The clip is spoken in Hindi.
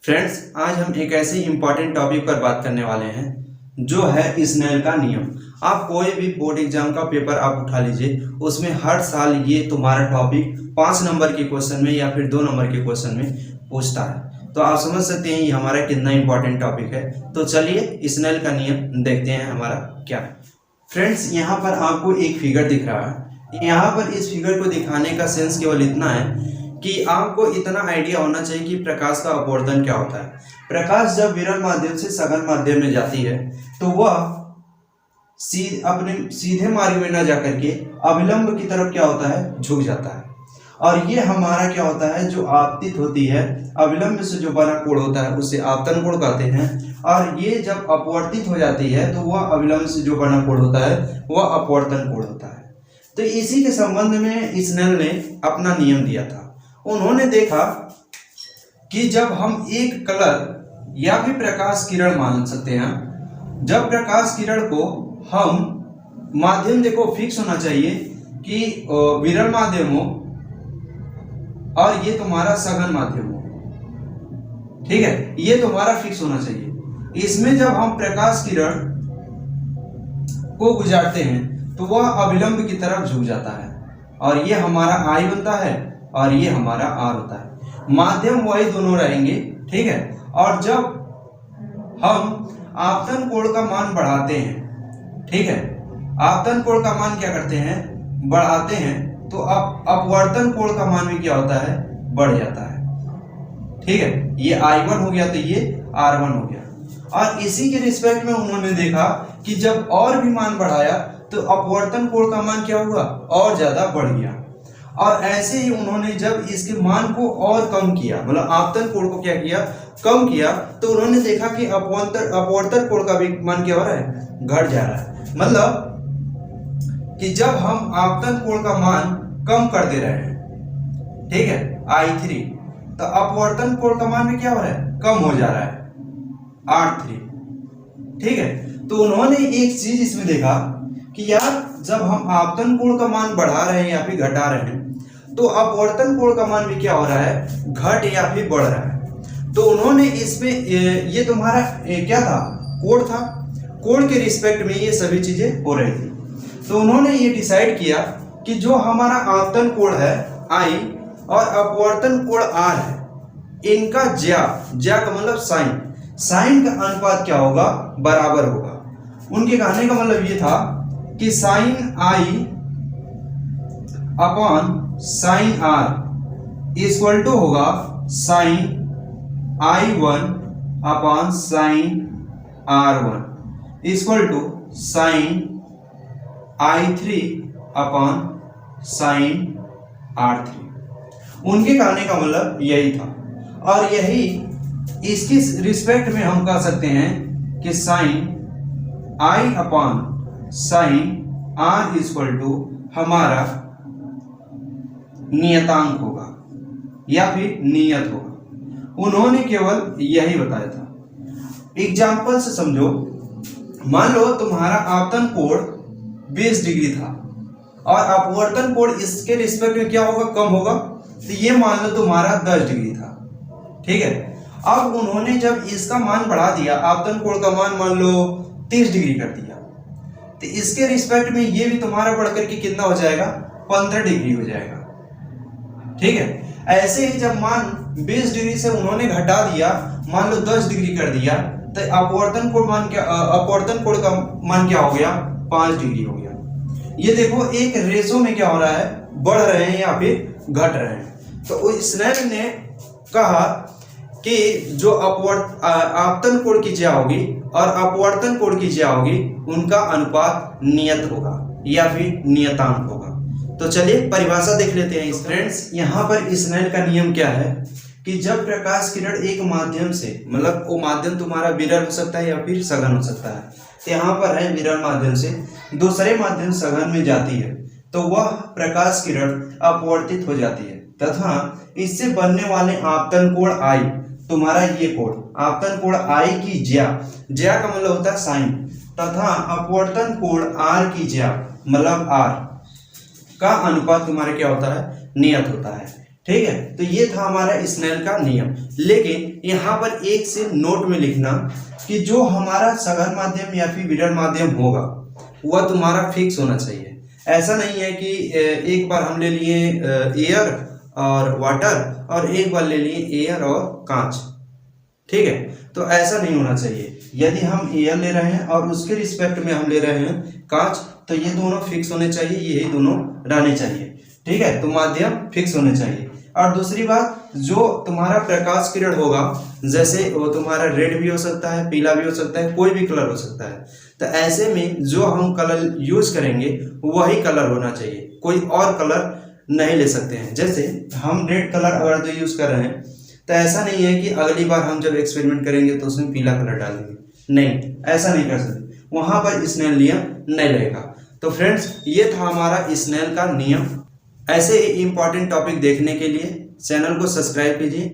फ्रेंड्स, आज हम एक ऐसे इम्पॉर्टेंट टॉपिक पर बात करने वाले हैं जो है स्नेल का नियम। आप कोई भी बोर्ड एग्जाम का पेपर आप उठा लीजिए, उसमें हर साल ये तुम्हारा टॉपिक 5 नंबर के क्वेश्चन में या फिर 2 नंबर के क्वेश्चन में पूछता है। तो आप समझ सकते हैं ये हमारा कितना इम्पोर्टेंट टॉपिक है। तो चलिए स्नेल का नियम देखते हैं हमारा क्या है। फ्रेंड्स, यहाँ पर आपको एक फिगर दिख रहा है। यहाँ पर इस फिगर को दिखाने का सेंस केवल इतना है कि आपको इतना आइडिया होना चाहिए कि प्रकाश का अपवर्तन क्या होता है। प्रकाश जब विरल माध्यम से सघन माध्यम में जाती है तो वह अपने सीधे मार्ग में न जाकर के अभिलंब की तरफ क्या होता है, झुक जाता है। और ये हमारा क्या होता है, जो आपतित होती है अभिलंब से जो बना कोण होता है उसे आपतन कोण कहते हैं। और ये जब अपवर्तित हो जाती है तो वह अभिलंब से जो बना कोण होता है वह अपवर्तन कोण होता है। तो इसी के संबंध में स्नेल ने अपना नियम दिया था। उन्होंने देखा कि जब हम एक कलर या फिर प्रकाश किरण मान सकते हैं, जब प्रकाश किरण को हम माध्यम देखो फिक्स होना चाहिए कि विरल माध्यम हो और ये तुम्हारा सघन माध्यम हो, ठीक है, ये तुम्हारा फिक्स होना चाहिए। इसमें जब हम प्रकाश किरण को गुजारते हैं तो वह अभिलंब की तरफ झुक जाता है और ये हमारा आई बनता है और ये हमारा आर होता है। माध्यम वही दोनों रहेंगे, ठीक है। और जब हम आपतन कोण का मान बढ़ाते हैं, ठीक है, आपतन कोण का मान क्या करते हैं, बढ़ाते हैं, तो अब अपवर्तन कोण का मान भी क्या होता है, बढ़ जाता है, ठीक है। ये I1 हो गया तो ये R1 हो गया। और इसी के रिस्पेक्ट में उन्होंने देखा कि जब और भी मान बढ़ाया तो अपवर्तन कोण का मान क्या हुआ, और ज्यादा बढ़ गया। और ऐसे ही उन्होंने जब इसके मान को और कम किया, मतलब आपतन कोण को क्या किया, कम किया, तो उन्होंने देखा कि अपवर्तन कोण का भी मान क्या हो रहा है, घट जा रहा है। मतलब कि जब हम आपतन कोण का मान कम कर दे रहे हैं, ठीक है, I3, तो अपवर्तन कोण का मान भी क्या हो रहा है, कम हो जा रहा है, R3, ठीक है। तो उन्होंने एक चीज इसमें देखा कि यार जब हम आपतन कोण का मान बढ़ा रहे हैं या फिर घटा रहे हैं तो अपवर्तन कोण का मान भी क्या हो रहा है, घट या फिर बढ़ रहा है। तो उन्होंने इसमें ये तुम्हारा क्या था, कोण था, कोण के रिस्पेक्ट में ये सभी चीजें हो रही थी। तो उन्होंने ये डिसाइड किया कि जो हमारा आपतन कोण है I और अपवर्तन कोण R है, इनका ज्या का मतलब साइन का अनुपात क्या होगा, बराबर होगा। उनके कहने का मतलब ये था कि sine I upon sine R equal to होगा sine I1 upon sine R1 equal to sine I3 upon sine R3। उनके कहने का मतलब यही था। और यही इसकी रिस्पेक्ट में हम कह सकते हैं कि sine I upon sine R equal to हमारा नियतांक होगा या फिर नियत होगा। उन्होंने केवल यही बताया था। एग्जाम्पल से समझो, मान लो तुम्हारा आपतन कोण 20 डिग्री था और अपवर्तन कोण इसके रिस्पेक्ट में क्या होगा, कम होगा। तो ये मान लो तुम्हारा 10 डिग्री था, ठीक है। अब उन्होंने जब इसका मान बढ़ा दिया, आपतन कोण का मान मान लो 30 डिग्री कर दिया, तो इसके रिस्पेक्ट में ये भी तुम्हारा बढ़कर के कितना हो जाएगा, 15 डिग्री हो जाएगा, ठीक है। ऐसे ही जब मान 20 डिग्री से उन्होंने घटा दिया, मान लो 10 डिग्री कर दिया, तो अपवर्तन कोण का मान क्या हो गया, 5 डिग्री हो गया। ये देखो एक रेशो में क्या हो रहा है, बढ़ रहे हैं या फिर घट रहे हैं। तो स्नेल ने कहा कि जो आपतन कोण की ज्या होगी और अपवर्तन कोण की ज्या होगी, उनका अनुपात नियत होगा या फिर नियतांक होगा। तो चलिए परिभाषा देख लेते हैं। फ्रेंड्स, यहाँ पर स्नेल का नियम क्या है कि जब प्रकाश किरण एक माध्यम से, मतलब वो माध्यम तुम्हारा विरल हो सकता है या फिर सघन हो सकता है, तो यहाँ पर है विरल माध्यम से दूसरे माध्यम सघन में जाती है तो वह प्रकाश किरण अपवर्तित हो जाती है तथा इससे बनने वाले आपतन कोण I, तुम्हारा ये कोण आपतन कोण I की ज्या का मतलब होता है साइन, तथा अपवर्तन कोण R की ज्या मतलब R का अनुपात तुम्हारे क्या होता है, नियत होता है। ठीक है, तो ये था हमारा स्नेल का नियम। लेकिन यहाँ पर एक से नोट में लिखना कि जो हमारा सघन माध्यम या फिर विरल माध्यम होगा वह तुम्हारा फिक्स होना चाहिए। ऐसा नहीं है कि एक बार हम ले लिए एयर और वाटर और एक बार ले लिए एयर और कांच, ठीक है, तो ऐसा नहीं होना चाहिए। यदि हम एयर ले रहे हैं और उसके रिस्पेक्ट में हम ले रहे हैं कांच, तो ये दोनों फिक्स होने चाहिए, यही दोनों रहने चाहिए, ठीक है, तो माध्यम फिक्स होने चाहिए। और दूसरी बात, जो तुम्हारा प्रकाश किरण होगा, जैसे वो तुम्हारा रेड भी हो सकता है, पीला भी हो सकता है, कोई भी कलर हो सकता है, तो ऐसे में जो हम कलर यूज करेंगे वही कलर होना चाहिए, कोई और कलर नहीं ले सकते हैं। जैसे हम रेड कलर अगर तो यूज कर रहे हैं, तो ऐसा नहीं है कि अगली बार हम जब एक्सपेरिमेंट करेंगे तो उसमें पीला कलर डालेंगे, नहीं, ऐसा नहीं कर सकते, वहां पर स्नेल नियम नहीं रहेगा। तो फ्रेंड्स, ये था हमारा स्नेल का नियम। ऐसे इंपॉर्टेंट टॉपिक देखने के लिए चैनल को सब्सक्राइब कीजिए।